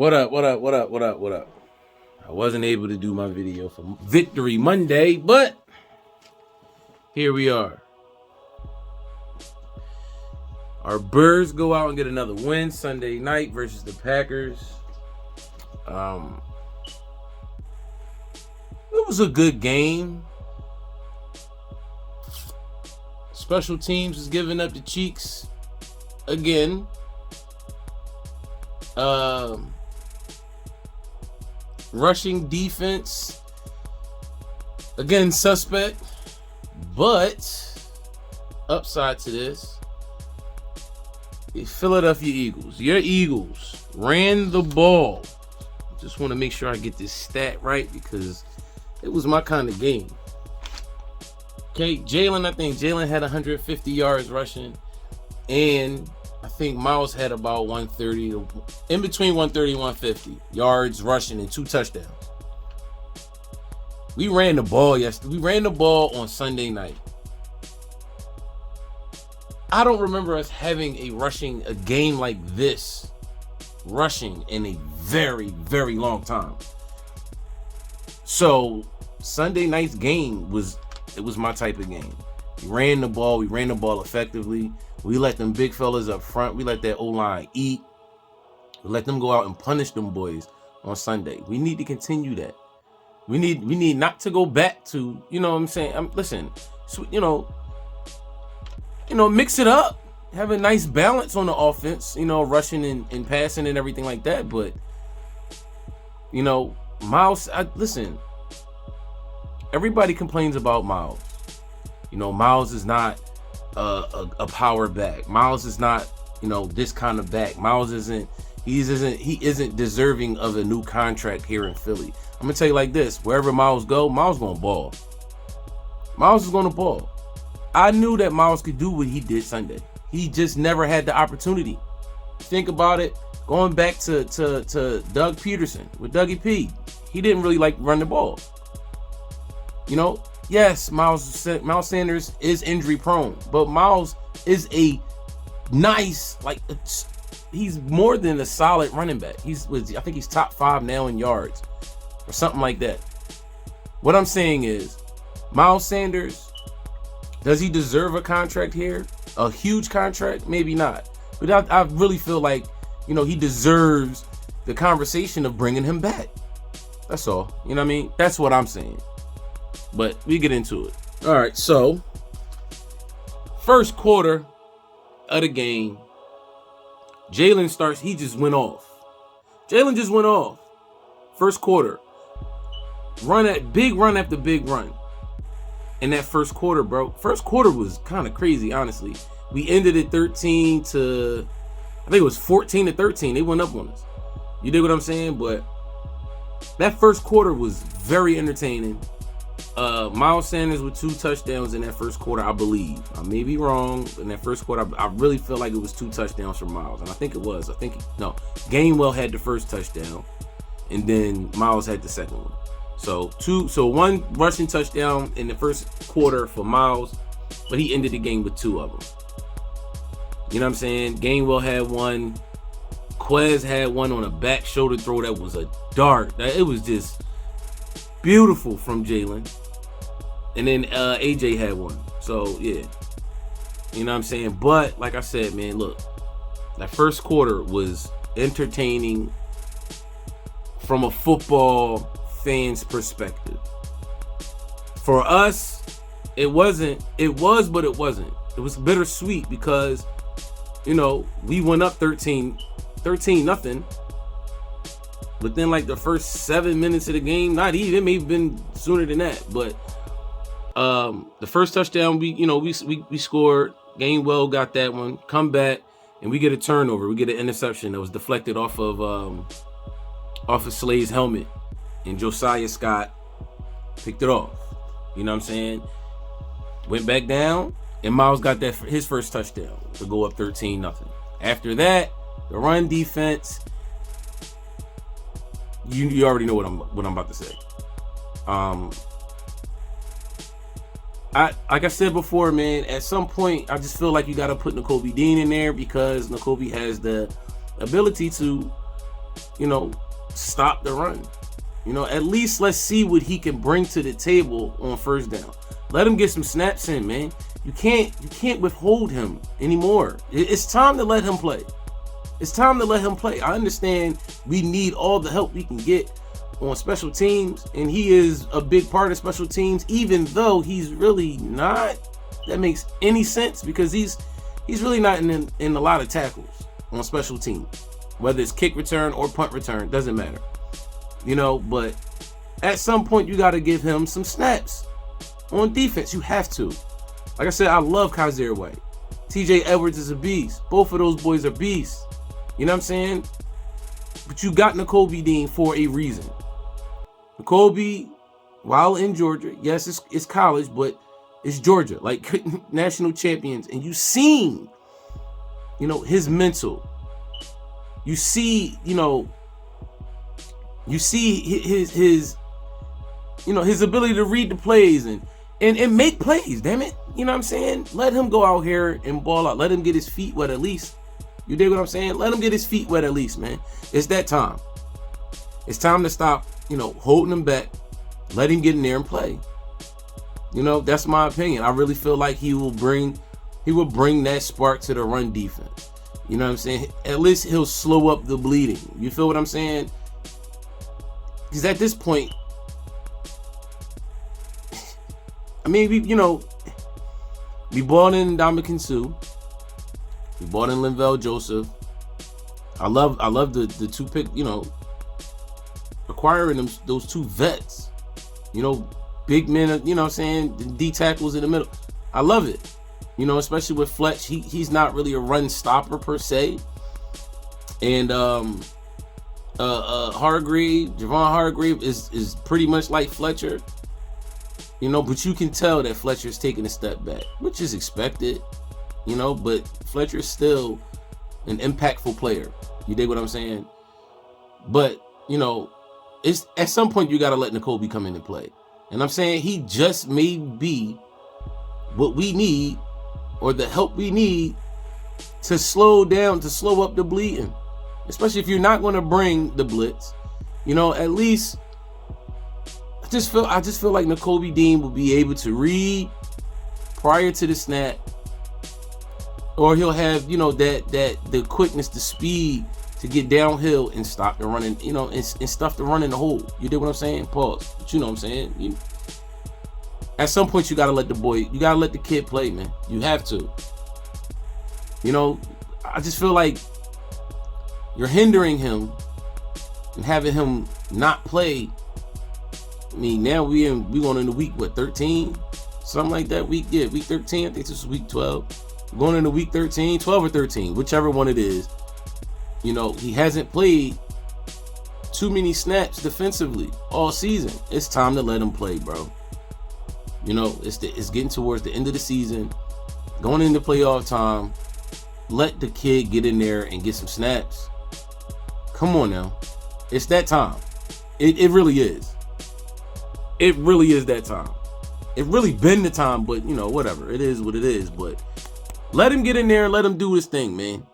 What up? I wasn't able to do my video for Victory Monday, but here we are. Our Birds go out and get another win Sunday night versus the Packers. It was a good game. Special teams was giving up the cheeks again. Rushing defense, again, suspect, but upside to this, the Philadelphia Eagles. Your Eagles ran the ball. Just want to make sure I get this stat right because it was my kind of game. Okay, I think Jalen had 150 yards rushing, and I think Miles had about 130, in between 130 and 150 yards rushing and 2 touchdowns. We ran the ball yesterday. We ran the ball on Sunday night. I don't remember us having a game like this, rushing in a very, very long time. So Sunday night's game was my type of game. We ran the ball effectively. We let them big fellas up front. We let that O-line eat. We let them go out and punish them boys on Sunday. We need to continue that. We need not to go back to, you know what I'm saying? Listen, mix it up. Have a nice balance on the offense, rushing and passing and everything like that. But, Miles, listen, everybody complains about Miles. Miles is not a power back. Miles is not, this kind of back. Miles isn't deserving of a new contract here in Philly. I'm gonna tell you like this: wherever Miles gonna ball. Miles is gonna ball. I knew that Miles could do what he did Sunday. He just never had the opportunity. Think about it. Going back to Doug Peterson with Dougie P, he didn't really like run the ball. Yes, Miles Sanders is injury prone, but Miles is a nice, he's more than a solid running back. I think he's top 5 now in yards or something like that. What I'm saying is, Miles Sanders, does he deserve a contract here? A huge contract? Maybe not. But I really feel like, he deserves the conversation of bringing him back. That's all. You know what I mean? That's what I'm saying. But we get into it. All right, so first quarter of the game, Jalen starts. He just went off. Jalen just went off. First quarter, big run after big run. In that first quarter, bro. First quarter was kind of crazy, honestly. We ended at 13 to, I think it was 14 to 13. They went up on us. You dig what I'm saying? But that first quarter was very entertaining. Miles Sanders with 2 touchdowns in that first quarter, I believe. I may be wrong. In that first quarter, I really feel like it was 2 touchdowns for Miles. And I think it was. Gainwell had the first touchdown. And then Miles had the second one. So 1 rushing touchdown in the first quarter for Miles. But he ended the game with 2 of them. You know what I'm saying? Gainwell had 1. Quez had 1 on a back shoulder throw that was a dart. It was just beautiful from Jalen. And then AJ had 1. So, yeah. You know what I'm saying? But, like I said, man, look. That first quarter was entertaining from a football fan's perspective. For us, it wasn't. It was, but it wasn't. It was bittersweet because, we went up 13-0. Within the first 7 minutes of the game, not even, it may have been sooner than that, but the first touchdown we scored. Gainwell got that one, come back, and we get a turnover. We get an interception that was deflected off of Slade's helmet, and Josiah Scott picked it off. You know what I'm saying? Went back down, and Miles got his first touchdown to go up 13-0. After that, the run defense. You already know what I'm about to say. Like I said before, man, at some point, I just feel like you got to put Nakobe Dean in there because Nakobe has the ability to, stop the run. At least let's see what he can bring to the table on first down. Let him get some snaps in, man. You can't withhold him anymore. It's time to let him play. It's time to let him play. I understand we need all the help we can get on special teams, and he is a big part of special teams, even though he's really not. That makes any sense, because he's really not in a lot of tackles on special teams, whether it's kick return or punt return, doesn't matter. But at some point you got to give him some snaps on defense. You have to. Like I said, I love Kaiser White. TJ Edwards is a beast. Both of those boys are beasts. You know what I'm saying? But you got Nakobe Dean for a reason. Nakobe, while in Georgia, yes, it's college, but it's Georgia, like national champions. And you seen, his mental. You see, his ability to read the plays and make plays, damn it. You know what I'm saying? Let him go out here and ball out. Let him get his feet wet at least. You dig what I'm saying? Let him get his feet wet at least, man. It's that time. It's time to stop, holding him back. Let him get in there and play. That's my opinion. I really feel like he will bring that spark to the run defense. You know what I'm saying? At least he'll slow up the bleeding. You feel what I'm saying? Because at this point, I mean, we bought in Ndamukong Suh. We bought in Linval Joseph. I love the two pick, acquiring those two vets. Big men, you know what I'm saying, the D tackles in the middle. I love it. Especially with Fletch. He's not really a run stopper per se. And Javon Hargrave is pretty much like Fletcher. But you can tell that Fletcher's taking a step back, which is expected. But Fletcher's still an impactful player. You dig what I'm saying? But, it's at some point you gotta let Nakobe come in and play. And I'm saying he just may be what we need, or the help we need to slow up the bleeding. Especially if you're not going to bring the blitz. At least I just feel like Nakobe Dean will be able to read prior to the snap, or he'll have the quickness, the speed to get downhill and stop the running, and stuff the run in the hole. You dig what I'm saying? Pause. But you know what I'm saying? At some point you gotta let the kid play, man. You have to. I just feel like you're hindering him and having him not play. I mean, now we going into week 13, something like that. Week 13. I think this is week 12. We're going into week 13, 12 or 13, whichever one it is. He hasn't played too many snaps defensively all season. It's time to let him play, bro. It's getting towards the end of the season, going into playoff time. Let the kid get in there and get some snaps. Come on now. It's that time. It really is. It really is that time. It really been the time, but whatever. It is what it is. But let him get in there and let him do his thing, man.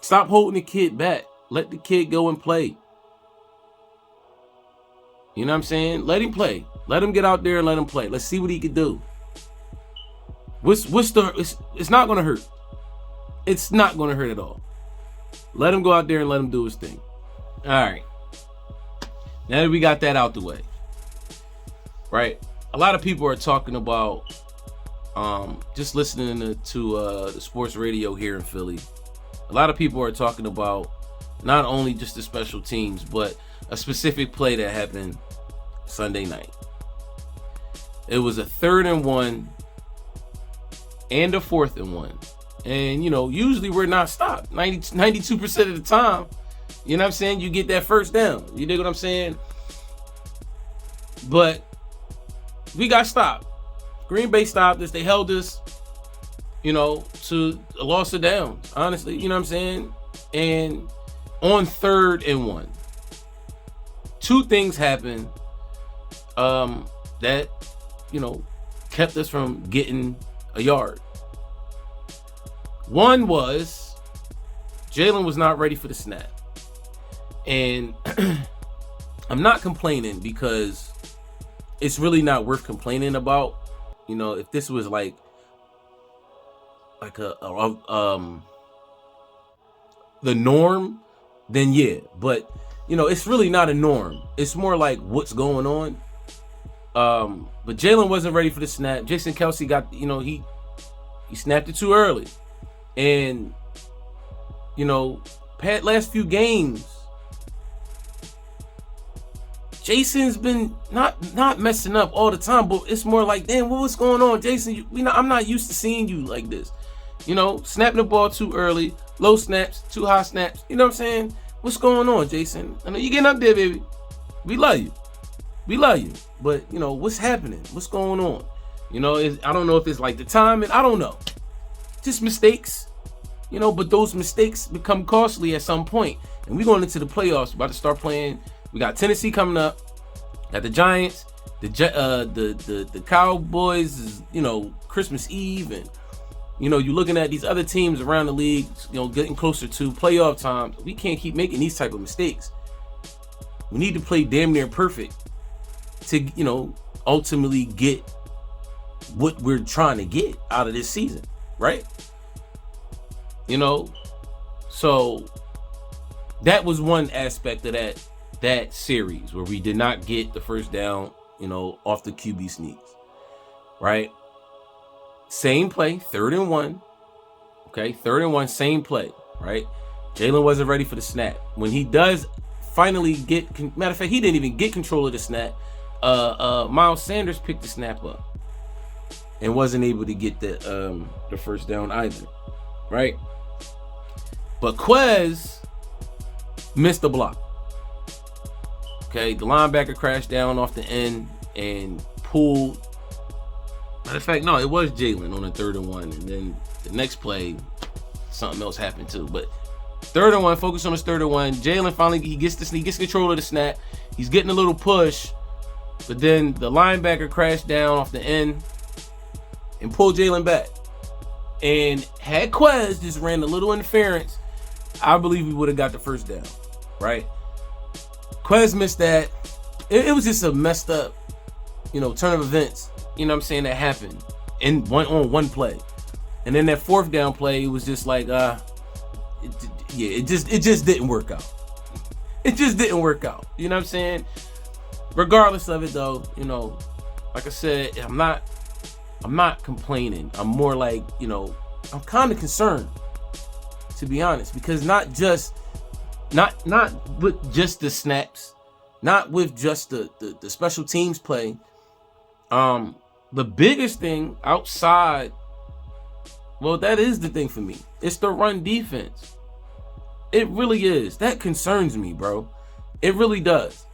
Stop holding the kid back. Let the kid go and play. You know what I'm saying? Let him play. Let him get out there and let him play. Let's see what he can do. It's not gonna hurt. It's not gonna hurt at all. Let him go out there and let him do his thing. All right. Now that we got that out the way, right? A lot of people are talking about just listening to the sports radio here in Philly. A lot of people are talking about not only just the special teams, but a specific play that happened Sunday night. It was a 3rd and 1 and a 4th and 1. And, usually we're not stopped. 92% of the time, you know what I'm saying? You get that first down. You dig what I'm saying? But we got stopped. Green Bay stopped us. They held us, to a loss of downs, honestly. You know what I'm saying? And on 3rd and 1, two things happened that, kept us from getting a yard. One was Jalen was not ready for the snap. And I'm not complaining because it's really not worth complaining about. You know, if this was like the norm, then yeah. But you know, it's really not a norm. It's more like what's going on. But Jalen wasn't ready for the snap. Jason Kelce got, you know, he snapped it too early. And you know, last few games, Jason's been not messing up all the time, but it's more like, damn, what's going on, Jason? I'm not used to seeing you like this. You know, snapping the ball too early, low snaps, too high snaps. You know what I'm saying? What's going on, Jason? I know you're getting up there, baby. We love you. We love you. But, you know, what's happening? What's going on? You know, I don't know if it's like the timing. I don't know. Just mistakes. You know, but those mistakes become costly at some point. And we're going into the playoffs. We're about to start playing. We got Tennessee coming up. Got the Giants. The Cowboys is, you know, Christmas Eve. And, you know, you're looking at these other teams around the league, you know, getting closer to playoff time. We can't keep making these type of mistakes. We need to play damn near perfect to, you know, ultimately get what we're trying to get out of this season, right? You know, so that was one aspect of that series where we did not get the first down, you know, off the QB sneaks, right? Same play, 3rd and 1. Okay, 3rd and 1, same play, right? Jalen wasn't ready for the snap. When he does finally matter of fact, he didn't even get control of the snap. Miles Sanders picked the snap up and wasn't able to get the first down either, right? But Quez missed the block. Okay, the linebacker crashed down off the end and pulled. Matter of fact, no, it was Jalen on the 3rd and 1, and then the next play, something else happened too. But 3rd and 1, focus on his 3rd and 1. Jalen finally he gets control of the snap. He's getting a little push, but then the linebacker crashed down off the end and pulled Jalen back. And had Quez just ran a little interference, I believe we would have got the first down, right? Quez missed that. It was just a messed up, you know, turn of events. You know what I'm saying, that happened in one play. And then that 4th down play, it was just like it just didn't work out. It just didn't work out. You know what I'm saying? Regardless of it though, you know, like I said, I'm not complaining. I'm more like, you know, I'm kind of concerned, to be honest, because not with just the snaps, not with just the special teams play. The biggest thing outside, well, that is the thing for me. It's the run defense. It really is. That concerns me, bro. It really does.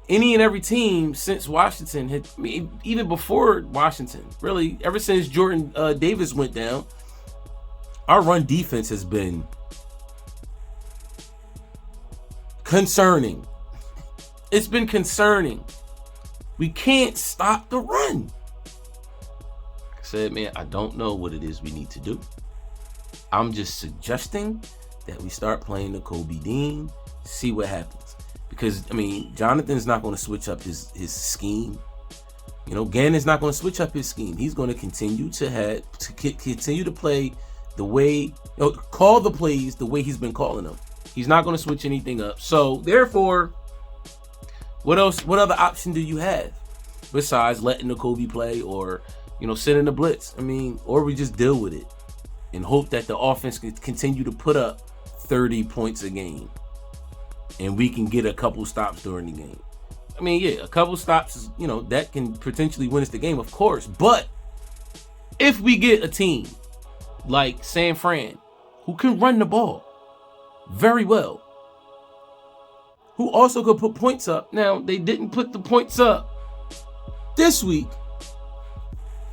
Any and every team since Washington had, I mean, even before Washington, really, ever since Jordan Davis went down, our run defense has been concerning. It's been concerning. We can't stop the run. Like I said, man, I don't know what it is we need to do. I'm just suggesting that we start playing the Kobe Dean, see what happens. Because, I mean, Jonathan's not going to switch up his scheme. You know, Gannon's not going to switch up his scheme. He's going to continue to play the way, you know, call the plays the way he's been calling them. He's not going to switch anything up. So, therefore, what else? What other option do you have besides letting the Kobe play, or, you know, sending the blitz? I mean, or we just deal with it and hope that the offense can continue to put up 30 points a game and we can get a couple stops during the game. I mean, yeah, a couple stops is, you know, that can potentially win us the game, of course. But if we get a team like San Fran, who can run the ball very well, who also could put points up. Now, they didn't put the points up this week.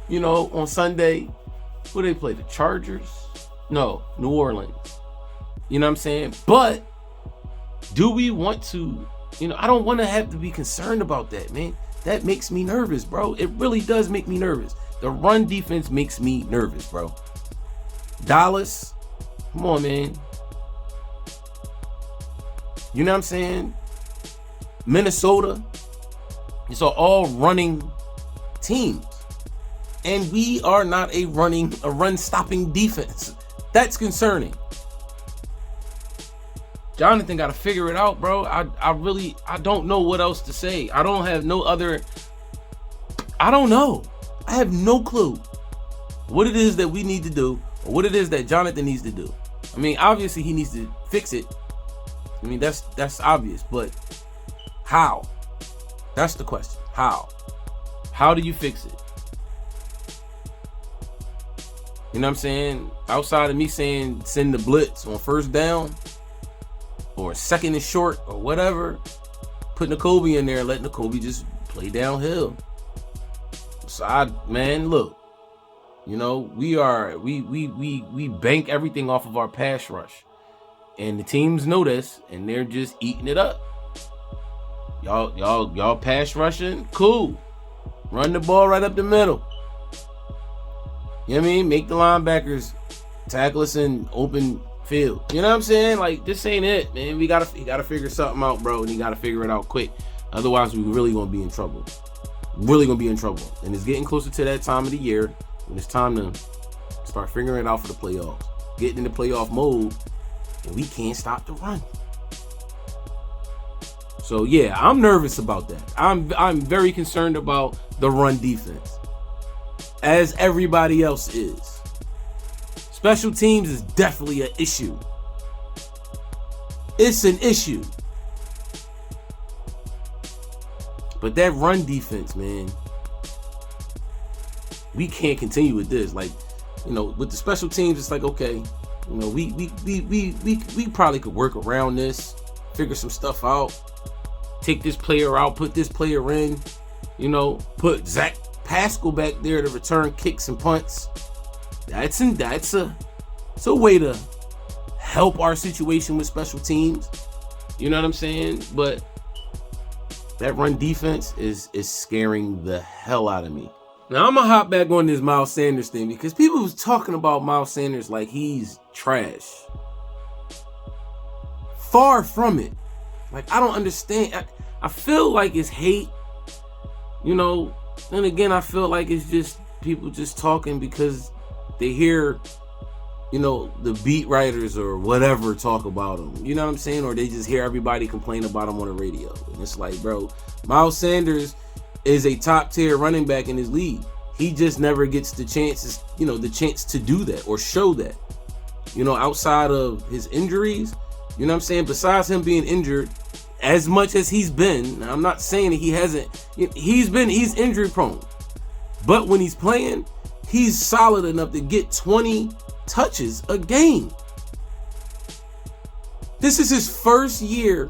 You know, on Sunday, who they play? The Chargers? No, New Orleans. You know what I'm saying? But do we want to, you know, I don't want to have to be concerned about that, man. That makes me nervous, bro. It really does make me nervous. The run defense makes me nervous, bro. Dallas, come on, man. You know what I'm saying? Minnesota. It's all running teams. And we are not a run-stopping defense. That's concerning. Jonathan got to figure it out, bro. I don't know what else to say. I don't have no other. I don't know. I have no clue what it is that we need to do or what it is that Jonathan needs to do. I mean, obviously he needs to fix it. I mean, that's obvious, but how? That's the question. How? How do you fix it? You know what I'm saying? Outside of me saying send the blitz on first down or second and short or whatever, put N'Kobe in there and let N'Kobe just play downhill. So man, look, you know, we bank everything off of our pass rush. And the teams know this and they're just eating it up. Y'all pass rushing? Cool. Run the ball right up the middle. You know what I mean? Make the linebackers tackle us in open field. You know what I'm saying? Like, this ain't it, man. You gotta figure something out, bro, and you gotta figure it out quick. Otherwise, we're really gonna be in trouble. Really gonna be in trouble. And it's getting closer to that time of the year when it's time to start figuring it out for the playoffs. Getting in the playoff mode, and we can't stop the run. So yeah, I'm nervous about that. I'm very concerned about the run defense, as everybody else is. Special teams is definitely an issue. It's an issue. But that run defense, man, we can't continue with this. Like, you know, with the special teams, it's like, okay, you know, we probably could work around this, figure some stuff out, take this player out, put this player in, you know, put Zach Pascal back there to return kicks and punts. That's a way to help our situation with special teams. You know what I'm saying? But that run defense is scaring the hell out of me. Now I'm gonna hop back on this Miles Sanders thing because people was talking about Miles Sanders like he's trash. Far from it. Like, I don't understand. I feel like it's hate, you know. Then again, I feel like it's just people just talking because they hear, you know, the beat writers or whatever talk about him. You know what I'm saying? Or they just hear everybody complain about him on the radio. And it's like, bro, Miles Sanders is a top tier running back in his league. He just never gets the chances, you know, the chance to do that or show that. You know, outside of his injuries, you know what I'm saying? Besides him being injured, as much as he's been, now I'm not saying that he hasn't, he's injury prone. But when he's playing, he's solid enough to get 20 touches a game. This is his first year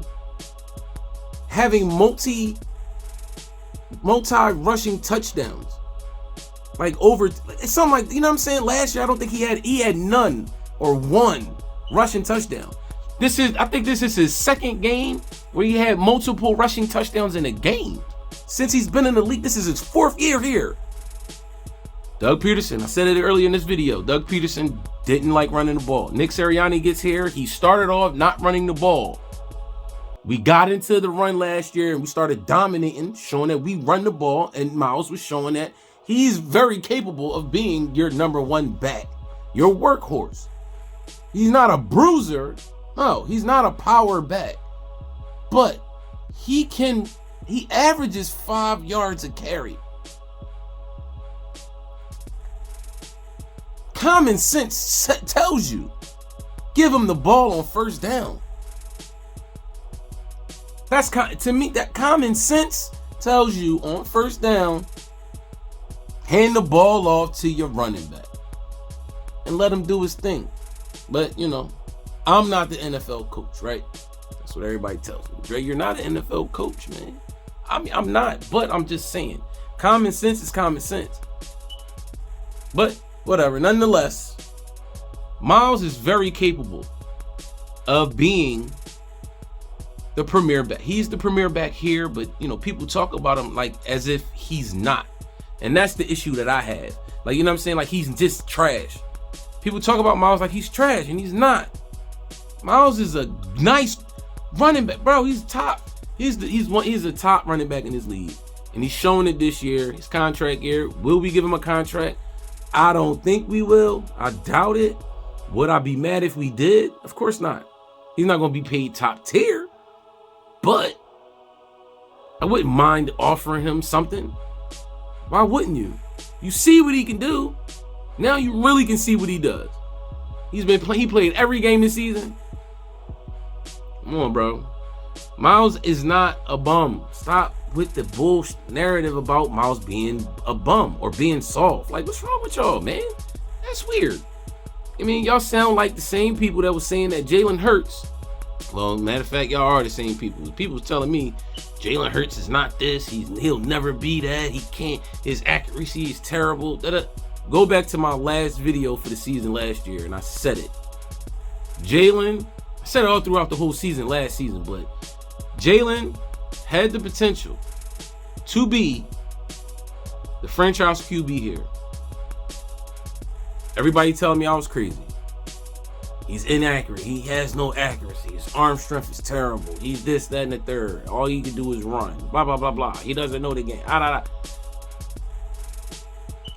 having multi rushing touchdowns. Like over, it's something like, you know what I'm saying? Last year, I don't think he had none or one rushing touchdown. I think this is his second game where he had multiple rushing touchdowns in a game. Since he's been in the league, this is his fourth year here. Doug Peterson, I said it earlier in this video, Doug Peterson didn't like running the ball. Nick Sirianni gets here, he started off not running the ball. We got into the run last year and we started dominating, showing that we run the ball, and Miles was showing that he's very capable of being your number one back, your workhorse. He's not a bruiser. No, he's not a power back. But he averages 5 yards a carry. Common sense tells you, give him the ball on first down. To me, that common sense tells you on first down, hand the ball off to your running back and let him do his thing. But, you know, I'm not the NFL coach, right? That's what everybody tells me. Dre, you're not an NFL coach, man. I mean, I'm not, but I'm just saying, common sense is common sense. But whatever, nonetheless, Miles is very capable of being the premier back. He's the premier back here, but, you know, people talk about him like as if he's not. And that's the issue that I have. Like, you know what I'm saying? Like, he's just trash. People talk about Miles like he's trash, and he's not. Miles is a nice running back, bro. He's top. He's the top running back in this league, and he's showing it this year. His contract year. Will we give him a contract? I don't think we will. I doubt it. Would I be mad if we did? Of course not. He's not going to be paid top tier, but I wouldn't mind offering him something. Why wouldn't you? You see what he can do. Now you really can see what he does. He played every game this season. Come on, bro. Miles is not a bum. Stop with the bullshit narrative about Miles being a bum or being soft. Like, what's wrong with y'all, man? That's weird. I mean, y'all sound like the same people that was saying that Jalen Hurts. Well, matter of fact, y'all are the same people. People was telling me Jalen Hurts is not this. He'll never be that. He can't. His accuracy is terrible. Go back to my last video for the season last year, and I said it. Jalen, I said it all throughout the whole season last season, but Jalen had the potential to be the franchise QB here. Everybody telling me I was crazy. He's inaccurate. He has no accuracy. His arm strength is terrible. He's this, that, and the third. All he can do is run. Blah, blah, blah, blah. He doesn't know the game.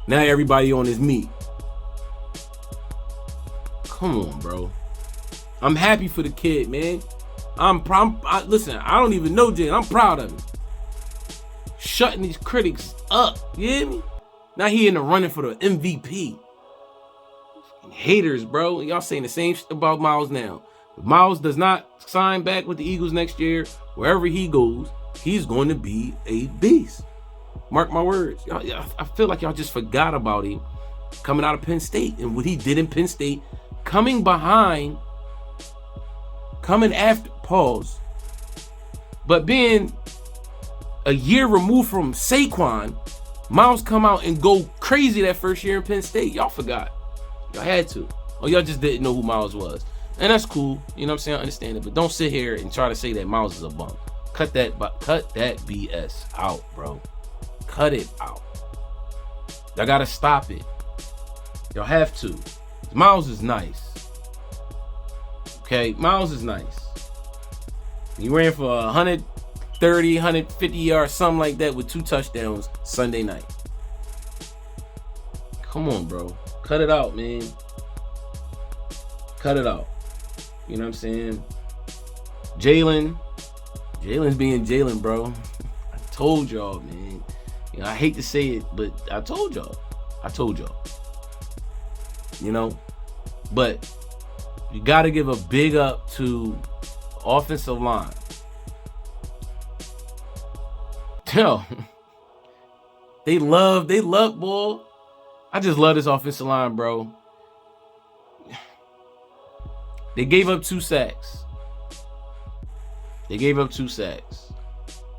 Now everybody on his meat. Come on, bro. I'm happy for the kid, man. Listen, I don't even know Jalen. I'm proud of him. Shutting these critics up. You hear me? Now he in the running for the MVP. Haters, bro. Y'all saying the same shit about Miles now. If Miles does not sign back with the Eagles next year, wherever he goes, he's going to be a beast. Mark my words. I feel like y'all just forgot about him coming out of Penn State and what he did in Penn State, coming after, pause, but being a year removed from Saquon, Miles come out and go crazy that first year in Penn State. Y'all forgot. Y'all had to. Or y'all just didn't know who Miles was. And that's cool. You know what I'm saying? I understand it. But don't sit here and try to say that Miles is a bum. Cut that BS out, bro. Cut it out. Y'all gotta stop it. Y'all have to. Miles is nice. Okay? Miles is nice. He ran for 130, 150 yards, something like that with 2 touchdowns Sunday night. Come on, bro. Cut it out, man. Cut it out. You know what I'm saying? Jalen's being Jalen, bro. I told y'all, man. You know, I hate to say it, but I told y'all. You know? But you got to give a big up to offensive line. Yo, they love, boy. I just love this offensive line, bro. They gave up 2 sacks.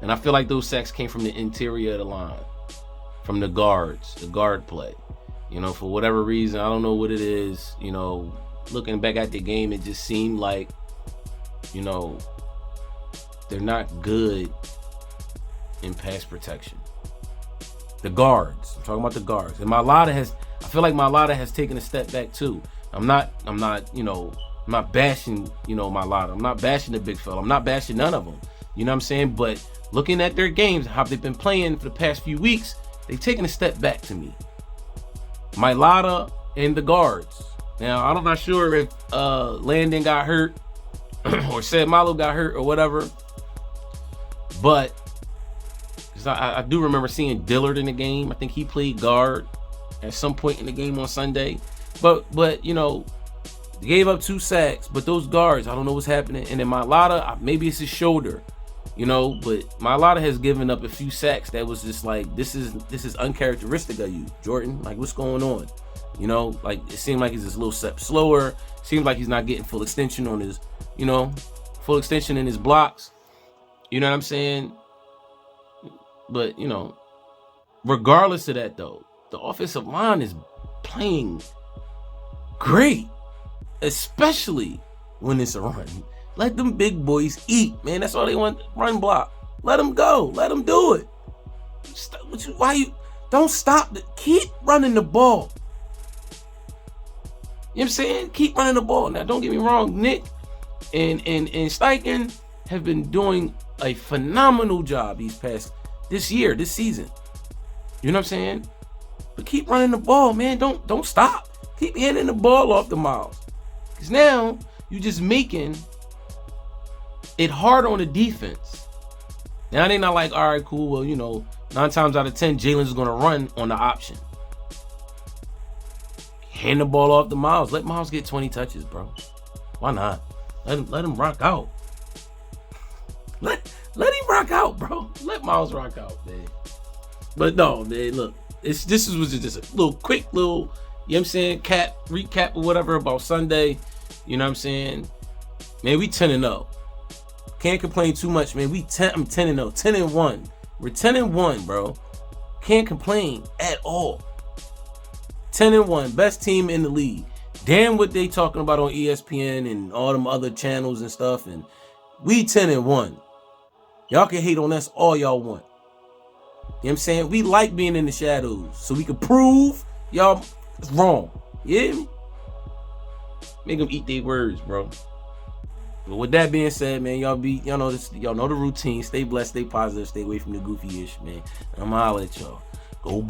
And I feel like those sacks came from the interior of the line, from the guards, the guard play. You know, for whatever reason, I don't know what it is. You know, looking back at the game, it just seemed like, you know, they're not good in pass protection. The guards. I'm talking about the guards. And I feel like Mailata has taken a step back too. I'm not bashing, Mailata. I'm not bashing the big fella. I'm not bashing none of them. You know what I'm saying? But looking at their games, how they've been playing for the past few weeks, they've taken a step back to me. Mailata and the guards. Now, I'm not sure if Landon got hurt or Sed Malo got hurt or whatever, but I do remember seeing Dillard in the game. I think he played guard at some point in the game on Sunday. But you know, they gave up 2 sacks. But those guards, I don't know what's happening. And then Mailata, maybe it's his shoulder, you know. But Mailata has given up a few sacks that was just like, this is uncharacteristic of you, Jordan. Like, what's going on? You know, like it seemed like he's just a little step slower. Seems like he's not getting full extension on his, full extension in his blocks. You know what I'm saying? But, you know, regardless of that, though, the offensive line is playing great, especially when it's a run. Let them big boys eat, man. That's all they want. Run block. Let them go. Let them do it. Don't stop. Keep running the ball. You know what I'm saying? Keep running the ball. Now, don't get me wrong, Nick and Steichen, have been doing a phenomenal job this season. You know what I'm saying? But keep running the ball, man. Don't stop. Keep handing the ball off to Miles. Because now you're just making it hard on the defense. Now they not like, all right, cool. Well, 9 times out of 10, Jalen's going to run on the option. Hand the ball off to Miles. Let Miles get 20 touches, bro. Why not? Let him rock out. Let him rock out, bro. Let Miles rock out, man. But no, man, look. This was just a little quick little, you know what I'm saying, recap or whatever about Sunday. You know what I'm saying? Man, we 10-0. Can't complain too much, man. I'm 10-0, 10-1. We're 10-1, bro. Can't complain at all. 10-1, best team in the league. Damn what they talking about on ESPN and all them other channels and stuff. And we 10-1. Y'all can hate on us all y'all want. You know what I'm saying? We like being in the shadows so we can prove y'all wrong. Yeah? Make them eat their words, bro. But with that being said, man, y'all know the routine. Stay blessed, stay positive, stay away from the goofy ish, man. I'm gonna holler at y'all. Go